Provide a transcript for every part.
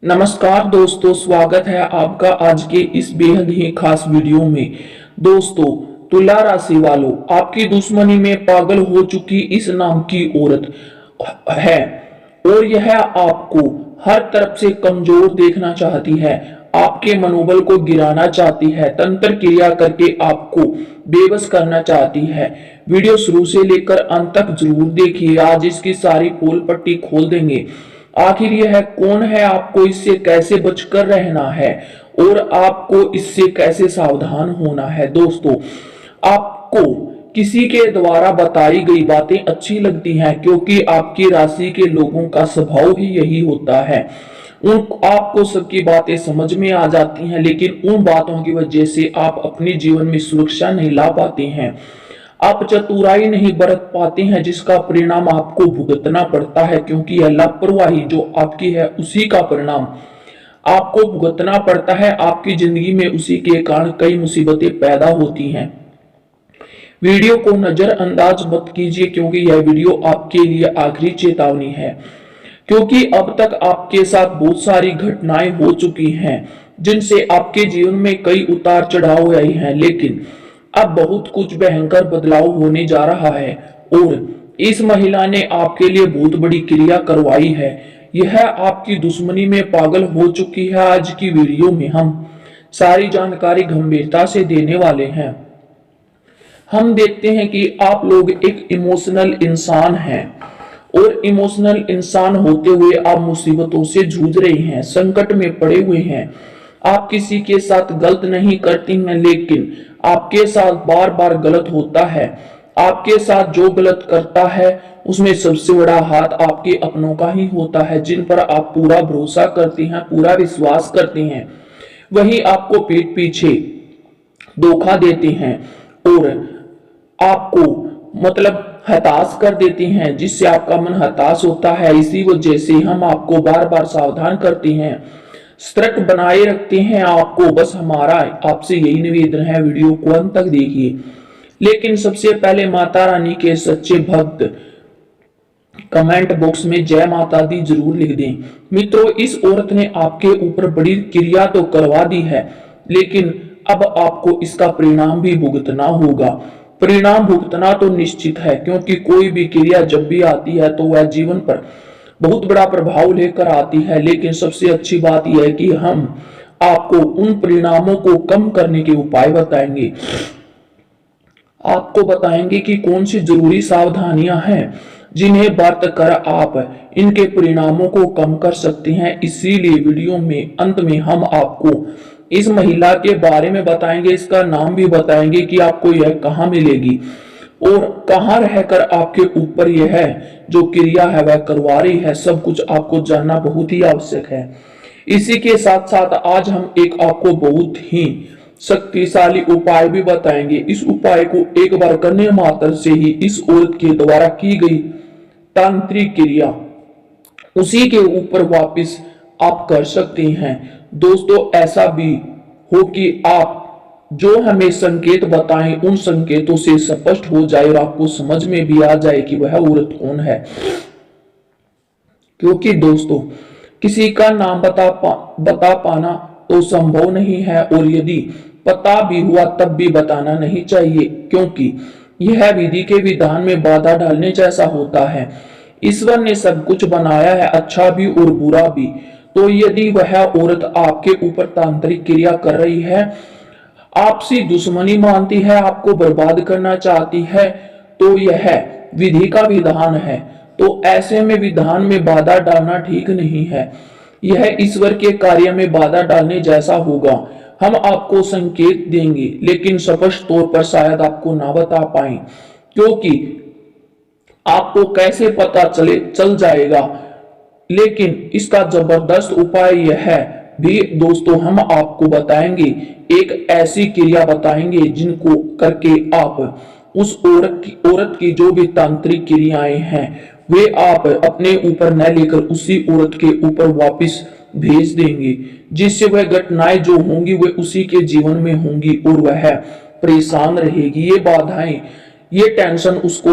नमस्कार दोस्तों, स्वागत है आपका आज के इस बेहद ही खास वीडियो में। दोस्तों, तुला राशि वालों, आपकी दुश्मनी में पागल हो चुकी इस नाम की औरत है और यह आपको हर तरफ से कमजोर देखना चाहती है, आपके मनोबल को गिराना चाहती है, तंत्र क्रिया करके आपको बेबस करना चाहती है। वीडियो शुरू से लेकर अंत तक जरूर देखिए, आज इसकी सारी पोल पट्टी खोल देंगे। आखिर यह कौन है, आपको इससे कैसे बचकर रहना है और आपको इससे कैसे सावधान होना है। दोस्तों, आपको किसी के द्वारा बताई गई बातें अच्छी लगती हैं क्योंकि आपकी राशि के लोगों का स्वभाव ही यही होता है। उन आपको सबकी बातें समझ में आ जाती हैं, लेकिन उन बातों की वजह से आप अपने जीवन में सुरक्षा नहीं ला पाते हैं। आप चतुराई नहीं बरत पाते हैं, जिसका परिणाम आपको भुगतना पड़ता है, क्योंकि यह लापरवाही जो आपकी है उसी का परिणाम आपको भुगतना पड़ता है। आपकी जिंदगी में उसी के कारण कई मुसीबतें पैदा होती हैं। वीडियो को नजरअंदाज मत कीजिए, क्योंकि यह वीडियो आपके लिए आखिरी चेतावनी है, क्योंकि अब तक आपके साथ बहुत सारी घटनाएं हो चुकी हैं जिनसे आपके जीवन में कई उतार चढ़ाव आए हैं, लेकिन अब बहुत कुछ भयंकर बदलाव होने जा रहा है और इस महिला ने आपके लिए बहुत बड़ी क्रिया करवाई है। यह आपकी दुश्मनी में पागल हो चुकी है। आज की वीडियो में हम सारी जानकारी गंभीरता से देने वाले हैं। हम देखते हैं कि आप लोग एक इमोशनल इंसान हैं और इमोशनल इंसान होते हुए आप मुसीबतों से जूझ रहे हैं, संकट में पड़े हुए हैं। आप किसी के साथ गलत नहीं करती हैं, लेकिन आपके साथ बार बार गलत होता है। आपके साथ जो गलत करता है उसमें सबसे बड़ा हाथ आपके अपनों का ही होता है, जिन पर आप पूरा भरोसा करती हैं, पूरा विश्वास करती हैं। वही आपको पीठ पीछे धोखा देते हैं और आपको हताश कर देती हैं, जिससे आपका मन हताश होता है। इसी वजह से हम आपको बार बार सावधान करते हैं, सतर्क बनाए रखते हैं आपको। बस हमारा आपसे यही निवेदन है, वीडियो को अंत तक देखिए। लेकिन सबसे पहले माता रानी के सच्चे भक्त कमेंट बॉक्स में जय माता दी जरूर लिख दें। मित्रों, इस औरत ने आपके ऊपर बड़ी क्रिया तो करवा दी है, लेकिन अब आपको इसका परिणाम भी भुगतना होगा। परिणाम भुगतना तो निश्चित है, क्योंकि कोई भी क्रिया जब भी आती है तो वह जीवन पर बहुत बड़ा प्रभाव लेकर आती है। लेकिन सबसे अच्छी बात यह है कि हम आपको उन परिणामों को कम करने के उपाय बताएंगे। आपको बताएंगे कि कौन सी जरूरी सावधानियां हैं जिन्हें बरत कर आप इनके परिणामों को कम कर सकते हैं। इसीलिए वीडियो में अंत में हम आपको इस महिला के बारे में बताएंगे, इसका नाम भी बताएंगे कि आपको यह कहां मिलेगी और कहां रहकर आपके ऊपर यह जो क्रिया है वह करवा रही है। सब कुछ आपको जानना बहुत ही आवश्यक है। इसी के साथ साथ आज हम एक आपको बहुत ही शक्तिशाली उपाय भी बताएंगे। इस उपाय को एक बार करने मात्र से ही इस औरत के द्वारा की गई तांत्रिक क्रिया उसी के ऊपर वापस आप कर सकते हैं। दोस्तों, ऐसा भी हो कि आप जो हमें संकेत बताएं उन संकेतों से स्पष्ट हो जाए और आपको समझ में भी आ जाए कि वह औरत कौन है। क्योंकि दोस्तों, किसी का नाम बता पाना तो संभव नहीं है, और यदि पता भी हुआ तब भी बताना नहीं चाहिए, क्योंकि यह विधि के विधान में बाधा डालने जैसा होता है। ईश्वर ने सब कुछ बनाया है, अच्छा भी और बुरा भी। तो यदि वह औरत आपके ऊपर तांत्रिक क्रिया कर रही है, आपसी दुश्मनी मानती है, आपको बर्बाद करना चाहती है, तो यह विधि का विधान है। तो ऐसे में विधान में बाधा डालना ठीक नहीं है, यह ईश्वर के कार्य में बाधा डालने जैसा होगा। हम आपको संकेत देंगे, लेकिन स्पष्ट तौर पर शायद आपको ना बता पाए, क्योंकि आपको कैसे पता चल जाएगा। लेकिन इसका जबरदस्त उपाय यह है भी दोस्तों, हम आपको बताएंगे, एक ऐसी क्रिया बताएंगे जिनको करके आप उस औरत की जो भी तांत्रिक क्रियाएं हैं वे आप अपने ऊपर न लेकर उसी औरत के ऊपर वापस भेज देंगे, जिससे वह घटनाएं जो होंगी वे उसी के जीवन में होंगी और वह परेशान रहेगी। ये बाधाएं, ये टेंशन उसको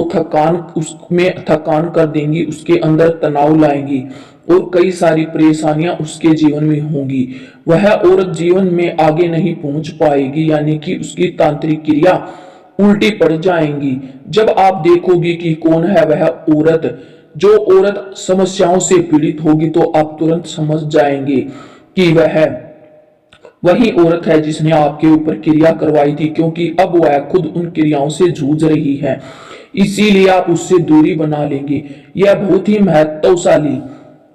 उसमें थकान कर देंगी, उसके अंदर तनाव लाएंगी और कई सारी परेशानियां उसके जीवन में होंगी। वह औरत जीवन में आगे नहीं पहुंच पाएगी, यानी कि उसकी तांत्रिक क्रिया उल्टी पड़ जाएंगी। जब आप देखोगे कि कौन है वह औरत, जो औरत समस्याओं से पीड़ित होगी, तो आप तुरंत समझ जाएंगे कि वह वही औरत है जिसने आपके ऊपर क्रिया करवाई थी, क्योंकि अब वह खुद उन क्रियाओं से जूझ रही है। इसीलिए आप उससे दूरी बना लेंगे। यह बहुत ही महत्वशाली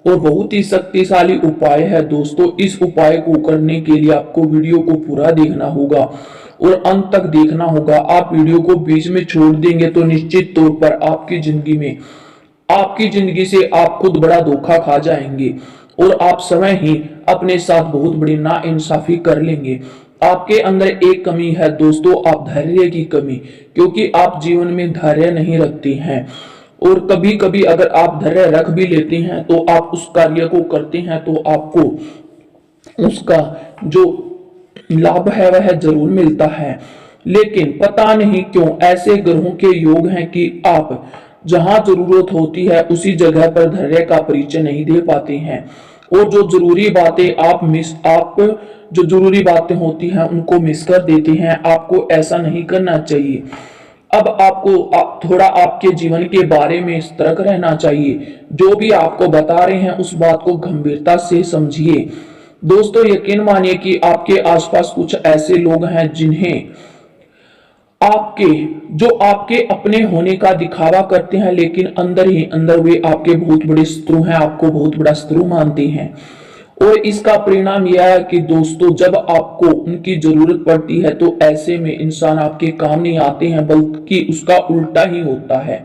और बहुत ही शक्तिशाली उपाय है दोस्तों। इस उपाय को करने के लिए आपको वीडियो को पूरा देखना होगा और अंत तक देखना होगा। आप वीडियो को बीच में छोड़ देंगे तो निश्चित तौर पर आपकी जिंदगी से आप खुद बड़ा धोखा खा जाएंगे और आप समय ही अपने साथ बहुत बड़ी नाइंसाफी कर लेंगे। आपके अंदर एक कमी है दोस्तों, आप धैर्य की कमी, क्योंकि आप जीवन में धैर्य नहीं रखते हैं। और कभी कभी अगर आप धैर्य रख भी लेते हैं तो आप उस कार्य को करते हैं तो आपको उसका जो लाभ है वह जरूर मिलता है। लेकिन पता नहीं क्यों ऐसे ग्रहों के योग हैं कि आप जहां जरूरत होती है उसी जगह पर धैर्य का परिचय नहीं दे पाते हैं और जो जरूरी बातें होती हैं उनको मिस कर देते हैं। आपको ऐसा नहीं करना चाहिए। अब आपको थोड़ा आपके जीवन के बारे में सतर्क रहना चाहिए। जो भी आपको बता रहे हैं उस बात को गंभीरता से समझिए। दोस्तों यकीन मानिए कि आपके आसपास कुछ ऐसे लोग हैं जिन्हें आपके अपने होने का दिखावा करते हैं, लेकिन अंदर ही अंदर वे आपके बहुत बड़े शत्रु हैं, आपको बहुत बड़ा शत्रु मानते हैं। और इसका परिणाम यह है कि दोस्तों जब आपको उनकी जरूरत पड़ती है तो ऐसे में इंसान आपके काम नहीं आते हैं, बल्कि उसका उल्टा ही होता है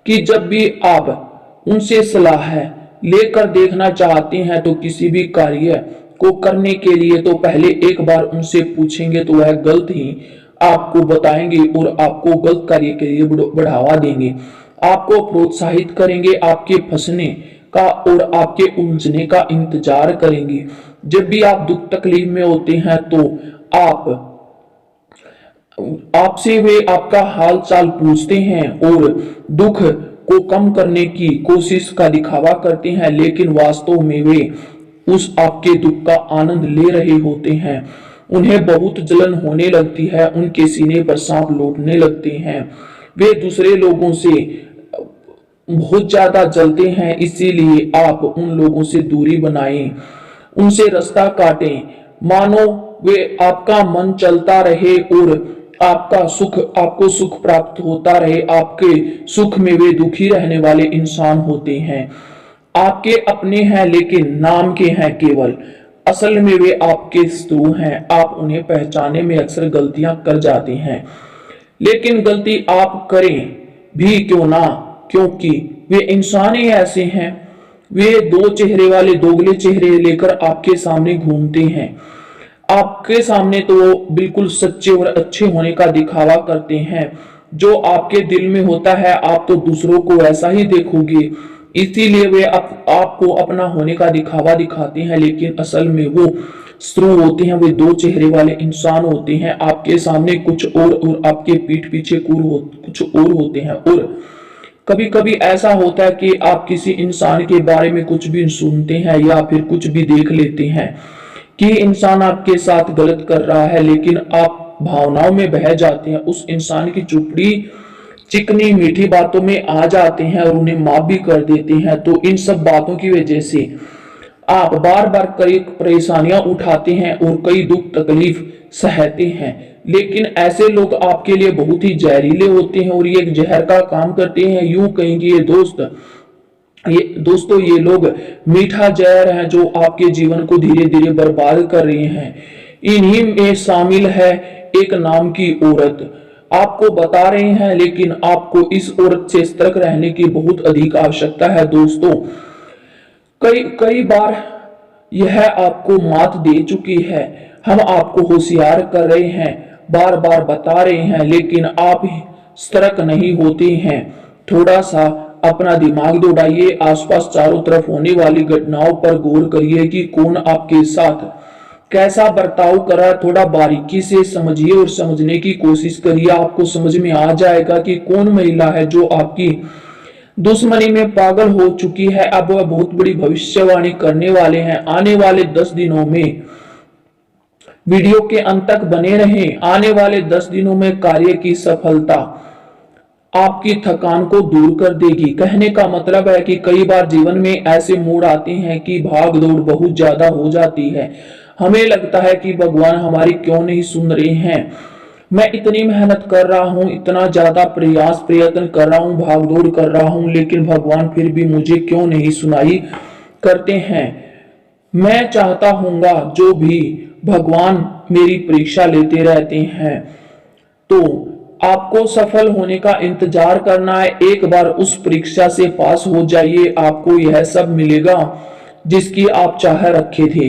कि जब भी आप उनसे सलाह लेकर देखना चाहते हैं तो किसी भी कार्य को करने के लिए तो पहले एक बार उनसे पूछेंगे तो वह गलत ही आपको बताएंगे और आपको गलत कार्य के लिए बढ़ावा देंगे, आपको प्रोत्साहित करेंगे, आपके फंसने का और आपके उलझने का इंतजार करेंगे। जब भी आप दुख तकलीफ में होते हैं तो आपसे वे आपका हाल चाल पूछते हैं और दुख को कम करने की कोशिश का दिखावा करते हैं, लेकिन वास्तव में वे उस आपके दुख का आनंद ले रहे होते हैं। उन्हें बहुत जलन होने लगती है, उनके सीने पर सांप लौटने लगते हैं, वे दूसरे लोगों से बहुत ज्यादा जलते हैं। इसीलिए आप उन लोगों से दूरी बनाएं, उनसे रास्ता काटें, मानो वे आपका मन चलता रहे और आपको सुख प्राप्त होता रहे। आपके सुख में वे दुखी रहने वाले इंसान होते हैं। आपके अपने हैं लेकिन नाम के हैं केवल, असल में वे आपके शत्रु हैं। आप उन्हें पहचानने में अक्सर गलतियां कर जाते हैं, लेकिन गलती आप करें भी क्यों ना, क्योंकि वे इंसान ही ऐसे हैं। वे दो चेहरे वाले दोगले चेहरे लेकर आपके सामने घूमते हैं। आपके सामने तो वो बिल्कुल सच्चे और अच्छे होने का दिखावा करते हैं, जो आपके दिल में होता है आप तो दूसरों को ऐसा ही देखोगे। इसीलिए वे आपको अपना होने का दिखावा दिखाते हैं, लेकिन असल में वो शत्रु होते हैं। वे दो चेहरे वाले इंसान होते हैं, आपके सामने कुछ और आपके पीठ पीछे कुछ और होते हैं। और कभी कभी ऐसा होता है कि आप किसी इंसान के बारे में कुछ भी सुनते हैं या फिर कुछ भी देख लेते हैं कि इंसान आपके साथ गलत कर रहा है, लेकिन आप भावनाओं में बह जाते हैं, उस इंसान की चुपड़ी चिकनी मीठी बातों में आ जाते हैं और उन्हें माफ भी कर देते हैं। तो इन सब बातों की वजह से आप बार बार कई परेशानियां उठाते हैं और कई दुख तकलीफ सहते हैं। लेकिन ऐसे लोग आपके लिए बहुत ही जहरीले होते हैं और ये एक जहर का काम करते हैं। यूं कहेंगे दोस्तों ये लोग मीठा जहर है जो आपके जीवन को धीरे धीरे बर्बाद कर रहे हैं। इन्हीं में शामिल है एक नाम की औरत। आपको बता रहे हैं, लेकिन आपको इस औरत से सतर्क रहने की बहुत अधिक आवश्यकता है दोस्तों। कई बार यह आपको मात दे चुकी है। हम आपको होशियार कर रहे हैं, बार बार बता रहे हैं, लेकिन आप सतर्क नहीं होते हैं। थोड़ा सा अपना दिमाग दौड़ाइए, आसपास चारों तरफ होने वाली घटनाओं पर गौर करिए कि कौन आपके साथ कैसा बर्ताव कर रहा है। थोड़ा बारीकी से समझिए और समझने की कोशिश करिए। आपको समझ में आ जाएगा कि कौन महिला है जो आपकी दुश्मनी में पागल हो चुकी है। अब वह बहुत बड़ी भविष्यवाणी करने वाले हैं। आने वाले 10 दिनों में वीडियो के अंत तक बने रहें। आने वाले 10 दिनों में कार्य की सफलता आपकी थकान को दूर कर देगी। कहने का मतलब है कि कई बार जीवन में ऐसे मोड़ आते हैं कि भाग दौड़ बहुत ज्यादा हो जाती है। हमें लगता है कि भगवान हमारी क्यों नहीं सुन रहे हैं। मैं इतनी मेहनत कर रहा हूँ, इतना ज्यादा प्रयत्न कर रहा हूँ, भाग दौड़ कर रहा हूँ, लेकिन भगवान फिर भी मुझे क्यों नहीं सुनाई करते हैं। मैं चाहता हूंगा जो भी भगवान मेरी परीक्षा लेते रहते हैं। तो आपको सफल होने का इंतजार करना है। एक बार उस परीक्षा से पास हो जाइए, आपको यह सब मिलेगा जिसकी आप चाह रखे थे।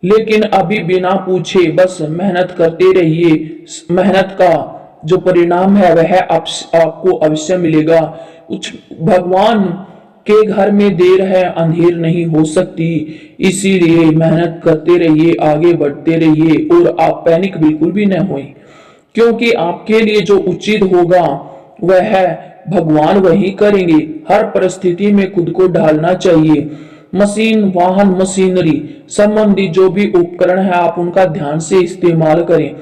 लेकिन अभी बिना पूछे बस मेहनत करते रहिए। मेहनत का जो परिणाम है वह आपको अवश्य मिलेगा। कुछ भगवान के घर में देर है, अंधेर नहीं हो सकती। इसीलिए मेहनत करते रहिए, आगे बढ़ते रहिए और आप पैनिक बिल्कुल भी न होए, क्योंकि आपके लिए जो उचित होगा वह भगवान वही करेंगे। हर परिस्थिति में खुद को ढालना चाहिए। मशीन, वाहन, मशीनरी संबंधी जो भी उपकरण है आप उनका ध्यान से इस्तेमाल करें।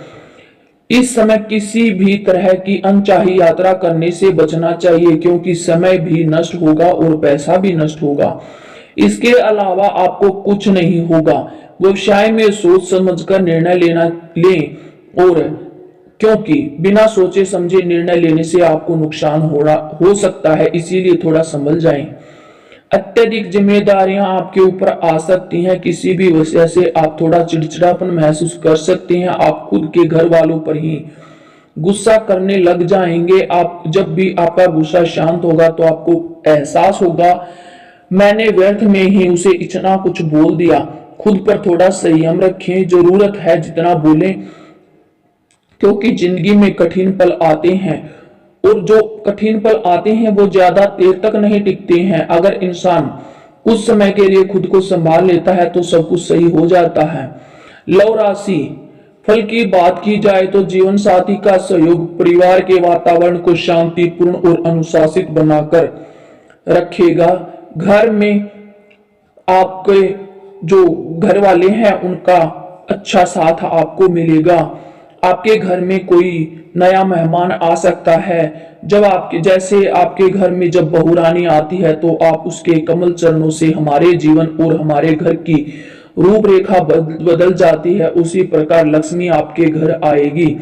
इस समय किसी भी तरह की अनचाही यात्रा करने से बचना चाहिए, क्योंकि समय भी नष्ट होगा और पैसा भी नष्ट होगा। इसके अलावा आपको कुछ नहीं होगा। व्यवसाय में सोच समझकर निर्णय लेना लें, और क्योंकि बिना सोचे समझे निर्णय लेने से आपको नुकसान हो सकता है, इसीलिए थोड़ा संभल जाएं। अत्यधिक जिम्मेदारियां आपके ऊपर आ सकती हैं। किसी भी वजह से आप थोड़ा चिड़चिड़ापन महसूस कर सकते हैं। आप खुद के घर वालों पर ही गुस्सा करने लग जाएंगे। आप जब भी आपका गुस्सा शांत होगा तो आपको एहसास होगा मैंने व्यर्थ में ही उसे इतना कुछ बोल दिया। खुद पर थोड़ा संयम रखें। जरूरत है जितना बोलें, क्योंकि जिंदगी में कठिन पल आते हैं और जो कठिन पल आते हैं वो ज्यादा देर तक नहीं टिकते हैं। अगर इंसान कुछ समय के लिए खुद को संभाल लेता है तो सब कुछ सही हो जाता है। लव राशि फल की बात की जाए तो जीवन साथी का सहयोग परिवार के वातावरण को शांतिपूर्ण और अनुशासित बनाकर रखेगा। घर में आपके जो घर वाले हैं उनका अच्छा साथ आपको मिलेगा। आपके घर में कोई नया मेहमान आ सकता है। जब आपके जैसे आपके घर में जब बहू रानी आती है तो आप उसके कमल चरणों से हमारे जीवन और हमारे घर की रूपरेखा बदल जाती है। उसी प्रकार लक्ष्मी आपके घर आएगी।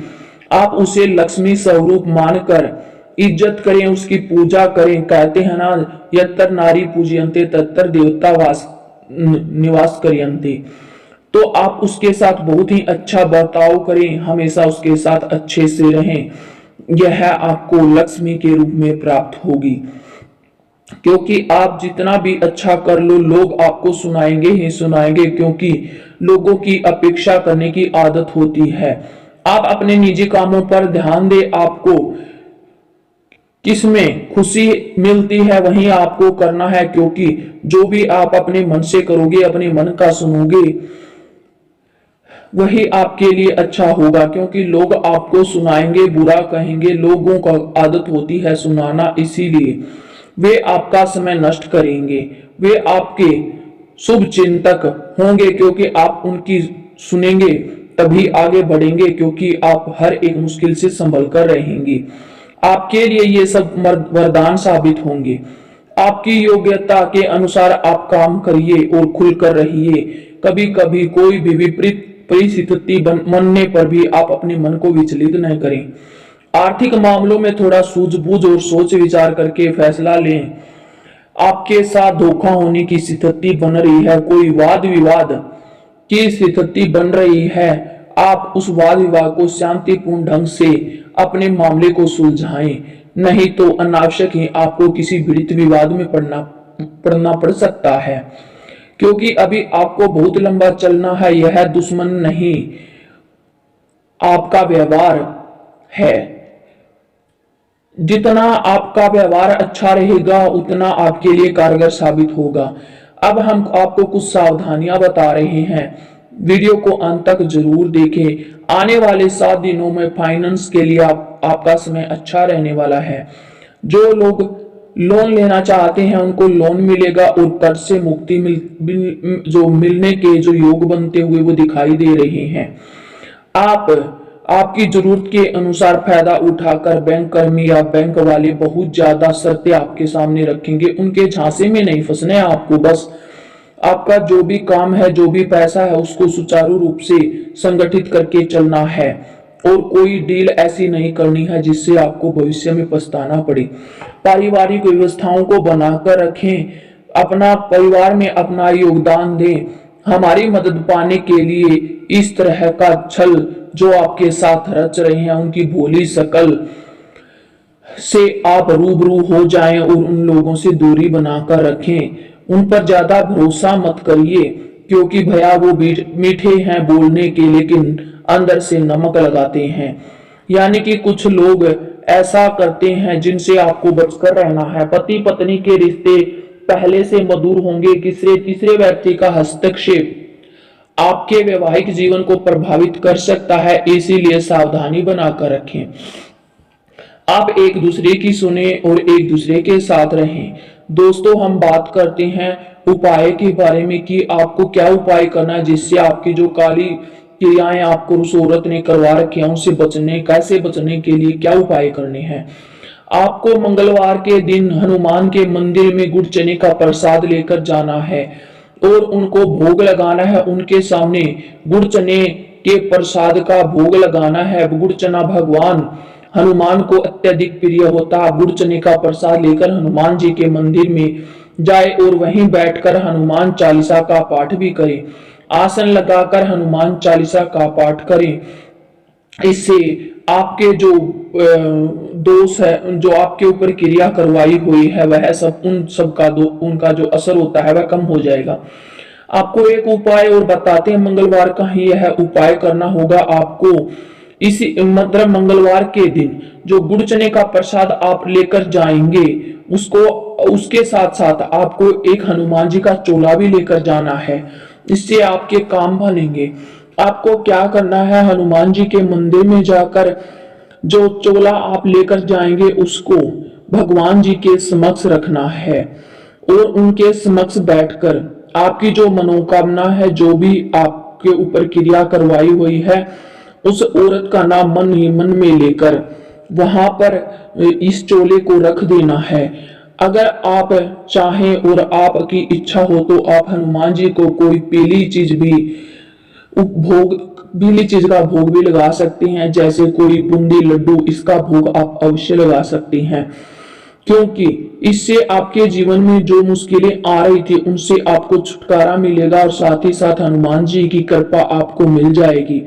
आप उसे लक्ष्मी स्वरूप मानकर इज्जत करें, उसकी पूजा करें। कहते हैं ना, यत्र नारी पूजयन्ते तत्र देवता वास निवास करयन्ते। तो आप उसके साथ बहुत ही अच्छा बर्ताव करें, हमेशा उसके साथ अच्छे से रहें। यह आपको लक्ष्मी के रूप में प्राप्त होगी, क्योंकि आप जितना भी अच्छा कर लो लोग आपको सुनाएंगे ही सुनाएंगे, क्योंकि लोगों की अपेक्षा करने की आदत होती है। आप अपने निजी कामों पर ध्यान दें। आपको किसमें खुशी मिलती है वहीं आपको करना है, क्योंकि जो भी आप अपने मन से करोगे, अपने मन का सुनोगे, वही आपके लिए अच्छा होगा। क्योंकि लोग आपको सुनाएंगे, बुरा कहेंगे, लोगों का आदत होती है सुनाना, इसीलिए वे आपका समय नष्ट करेंगे। वे आपके शुभ चिंतक होंगे, क्योंकि आप उनकी सुनेंगे तभी आगे बढ़ेंगे, क्योंकि आप हर एक मुश्किल से संभल कर रहेंगे। आपके लिए ये सब वरदान साबित होंगे। आपकी योग्यता के अनुसार आप काम करिए और खुलकर रहिए। कभी कभी कोई भी विपरीत परिस्थिति बनने पर भी आप अपने मन को विचलित न करें। आर्थिक मामलों में थोड़ा सूझबूझ और सोच विचार करके फैसला लें। आपके साथ धोखा होने की स्थिति बन रही है, कोई वाद विवाद की स्थिति बन रही है, आप उस वाद विवाद को शांतिपूर्ण ढंग से अपने मामले को सुलझाएं। नहीं तो अनावश्यक ही आपको किसी विपरीत विवाद में पड़ना पड़ सकता है, क्योंकि अभी आपको बहुत लंबा चलना है। यह दुश्मन नहीं, आपका व्यवहार है। जितना आपका व्यवहार अच्छा रहेगा उतना आपके लिए कारगर साबित होगा। अब हम आपको कुछ सावधानियां बता रहे हैं, वीडियो को अंत तक जरूर देखें। आने वाले 7 दिनों में फाइनेंस के लिए आपका समय अच्छा रहने वाला है। जो लोग लोन लेना चाहते हैं उनको लोन मिलेगा और कर्ज से मुक्ति जो मिलने के जो योग बनते हुए वो दिखाई दे रहे हैं। आप आपकी जरूरत के अनुसार फायदा उठाकर बैंक कर्मी या बैंक वाले बहुत ज्यादा शर्तें आपके सामने रखेंगे। उनके झांसे में नहीं फंसना है आपको, बस आपका जो भी काम है, जो भी पैसा है, उसको सुचारू रूप से संगठित करके चलना है और कोई डील ऐसी नहीं करनी है जिससे आपको भविष्य में पछताना पड़े। पारिवारिक व्यवस्थाओं को बनाकर रखें, अपना परिवार में अपना योगदान दें। हमारी मदद पाने के लिए इस तरह का छल जो आपके साथ रच रहे हैं उनकी भोली शकल से आप रूबरू हो जाएं और उन लोगों से दूरी बनाकर रखें। उन पर ज्यादा भरोसा मत करिए क्योंकि भैया वो मीठे हैं बोलने के लेकिन अंदर से नमक लगाते हैं। यानी कि कुछ लोग ऐसा करते हैं जिनसे आपको बचकर रहना है। पति पत्नी के रिश्ते पहले से मधुर होंगे। किसी तीसरे व्यक्ति का हस्तक्षेप आपके वैवाहिक जीवन को प्रभावित कर सकता है, इसीलिए सावधानी बनाकर रखें। आप एक दूसरे की सुने और एक दूसरे के साथ रहें। दोस्तों, हम बात करते हैं उपाय के बारे में कि आपको क्या उपाय करना है जिससे आपकी जो काली क्रियाएं आपको उस औरत ने करवा रखी हैं उनसे कैसे बचने के लिए क्या उपाय करने हैं। आपको मंगलवार के दिन हनुमान के मंदिर में गुड़ चने का प्रसाद लेकर जाना है और उनको भोग लगाना है। उनके सामने गुड़ चने के प्रसाद का भोग लगाना है। गुड़ चना भगवान हनुमान को अत्यधिक प्रिय होता है। गुड़ चने का प्रसाद लेकर हनुमान जी के मंदिर में जाए और वहीं बैठकर हनुमान चालीसा का पाठ भी करें। आसन लगाकर हनुमान चालीसा का पाठ करें। इससे आपके जो दोष है, जो आपके ऊपर क्रिया करवाई हुई है, वह सब उन सब का उनका जो असर होता है वह कम हो जाएगा। आपको एक उपाय और बताते हैं, मंगलवार का ही यह उपाय करना होगा आपको। इसी मतलब मंगलवार के दिन जो गुड़ चने का प्रसाद आप लेकर जाएंगे उसके साथ साथ आपको एक हनुमान जी का चोला भी लेकर जाना है। इससे आपके काम बनेंगे। आपको क्या करना है, हनुमान जी के मंदिर में जाकर जो चोला आप लेकर जाएंगे उसको भगवान जी के समक्ष रखना है और उनके समक्ष बैठकर आपकी जो मनोकामना है, जो भी आपके ऊपर क्रिया करवाई हुई है, उस औरत का नाम मन ही मन में लेकर वहां पर इस चोले को रख देना है। अगर आप चाहें और आपकी इच्छा हो तो आप हनुमान जी को कोई पीली चीज का भोग भी लगा सकते हैं, जैसे कोई बूंदी लड्डू, इसका भोग आप अवश्य लगा सकते हैं क्योंकि इससे आपके जीवन में जो मुश्किलें आ रही थी उनसे आपको छुटकारा मिलेगा और साथ ही साथ हनुमान जी की कृपा आपको मिल जाएगी।